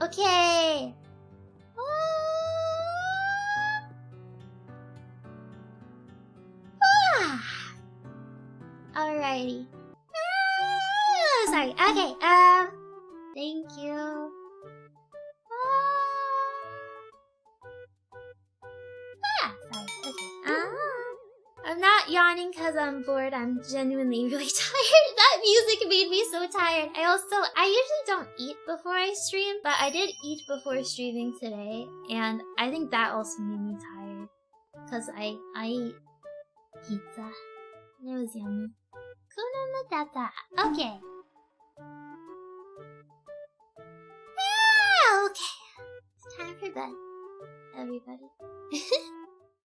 Okay. Alrighty. Sorry. Okay. Thank you. Sorry. Okay. I'm not yawning because I'm bored. I'm genuinely really tired. That music made me so tired. I usually don't eat before I stream, but I did eat before streaming today, and I think that also made me tired. Because I ate pizza. It was yummy. Kuna matata. Okay. Okay. It's time for bed, everybody.